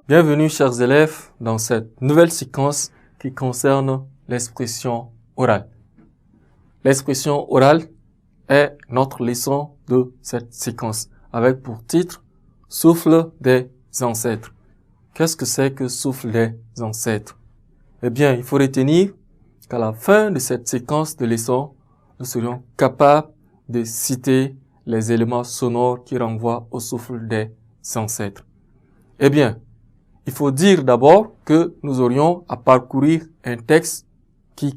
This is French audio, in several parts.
Bienvenue chers élèves dans cette nouvelle séquence qui concerne l'expression orale. L'expression orale est notre leçon de cette séquence avec pour titre « Souffle des ancêtres ». Qu'est-ce que c'est que souffle des ancêtres? Eh bien, il faut retenir qu'à la fin de cette séquence de leçons, nous serions capables de citer les éléments sonores qui renvoient au souffle des ancêtres. Eh bien, il faut dire d'abord que nous aurions à parcourir un texte qui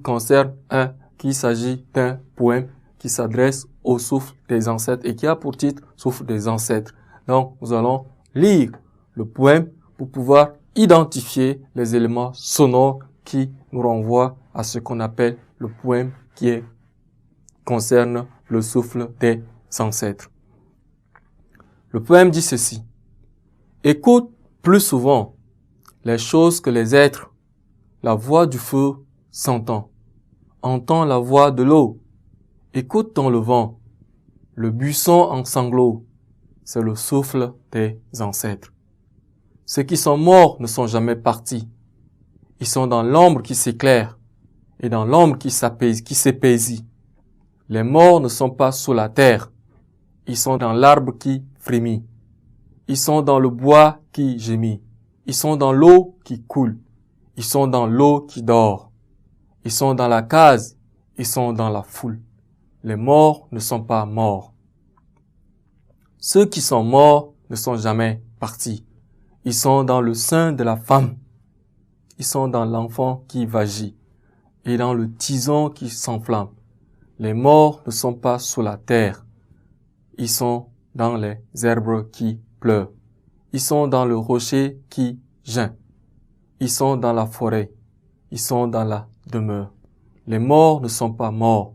s'agit d'un poème qui s'adresse au souffle des ancêtres et qui a pour titre « Souffle des ancêtres ». Donc, nous allons lire le poème pour pouvoir identifier les éléments sonores qui nous renvoient à ce qu'on appelle le poème qui concerne le souffle des ancêtres. Le poème dit ceci. « Écoute plus souvent les choses que les êtres, la voix du feu s'entend. Entends la voix de l'eau. Écoute dans le vent. Le buisson en sanglots. C'est le souffle des ancêtres. Ceux qui sont morts ne sont jamais partis. Ils sont dans l'ombre qui s'éclaire et dans l'ombre qui s'épaissit. Les morts ne sont pas sous la terre. Ils sont dans l'arbre qui frémit. Ils sont dans le bois qui gémit. Ils sont dans l'eau qui coule. Ils sont dans l'eau qui dort. Ils sont dans la case. Ils sont dans la foule. Les morts ne sont pas morts. Ceux qui sont morts ne sont jamais partis. Ils sont dans le sein de la femme. Ils sont dans l'enfant qui vagit et dans le tison qui s'enflamme. Les morts ne sont pas sous la terre. Ils sont dans les herbes qui pleurent. Ils sont dans le rocher qui geint. Ils sont dans la forêt. Ils sont dans la demeure. Les morts ne sont pas morts.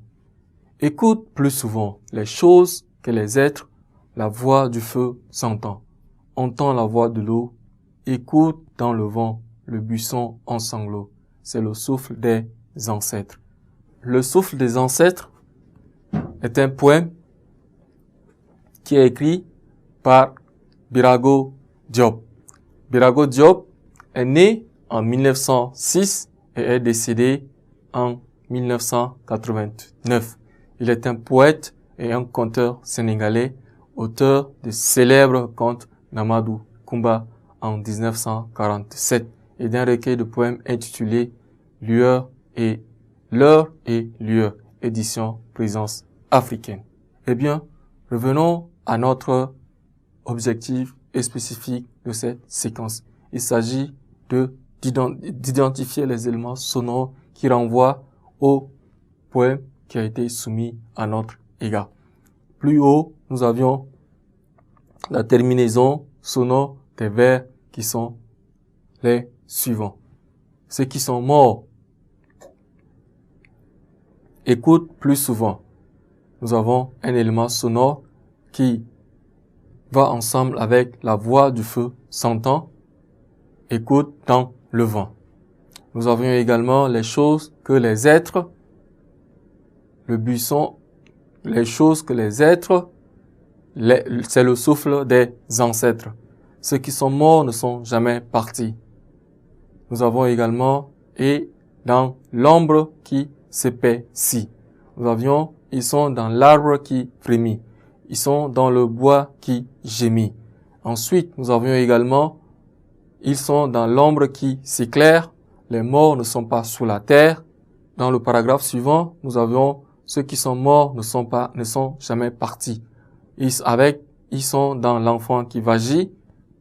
Écoute plus souvent les choses que les êtres. La voix du feu s'entend. Entends la voix de l'eau. Écoute dans le vent le buisson en sanglots. C'est le souffle des ancêtres. Le souffle des ancêtres est un poème qui est écrit par Birago Diop. Birago Diop est né en 1906 et est décédé en 1989. Il est un poète et un conteur sénégalais, auteur de célèbres contes Namadou Koumba en 1947 et d'un recueil de poèmes intitulé L'heure et lueur, édition Présence africaine. Eh bien, revenons à notre objectif et spécifique de cette séquence. Il s'agit d'identifier les éléments sonores qui renvoient au poème qui a été soumis à notre égard. Plus haut, nous avions la terminaison sonore des vers qui sont les suivants. Ceux qui sont morts écoutent plus souvent. Nous avons un élément sonore qui va ensemble avec la voix du feu s'entend, écoute dans le vent. Nous avions également les choses que les êtres, le buisson, les choses que les êtres, c'est le souffle des ancêtres. Ceux qui sont morts ne sont jamais partis. Nous avons également et dans l'ombre qui s'épaissit. Nous avions, ils sont dans l'arbre qui frémit. Ils sont dans le bois qui gémit. Ensuite, nous avions également, ils sont dans l'ombre qui s'éclaire. Les morts ne sont pas sous la terre. Dans le paragraphe suivant, nous avions ceux qui sont morts ne sont jamais partis. Ils sont dans l'enfant qui vagit.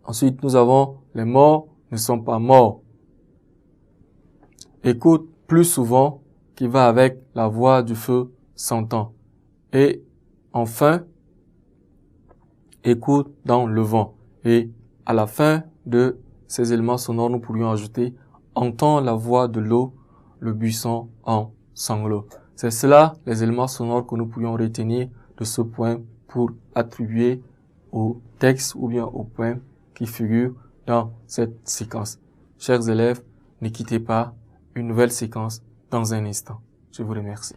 Ensuite, nous avons les morts ne sont pas morts. Écoute plus souvent qui va avec la voix du feu s'entend. Et enfin, écoute dans le vent. Et à la fin de ces éléments sonores, nous pourrions ajouter entends la voix de l'eau, le buisson en sanglots. C'est cela les éléments sonores que nous pourrions retenir de ce poème pour attribuer au texte ou bien au poème qui figure dans cette séquence. Chers élèves, ne quittez pas une nouvelle séquence dans un instant. Je vous remercie.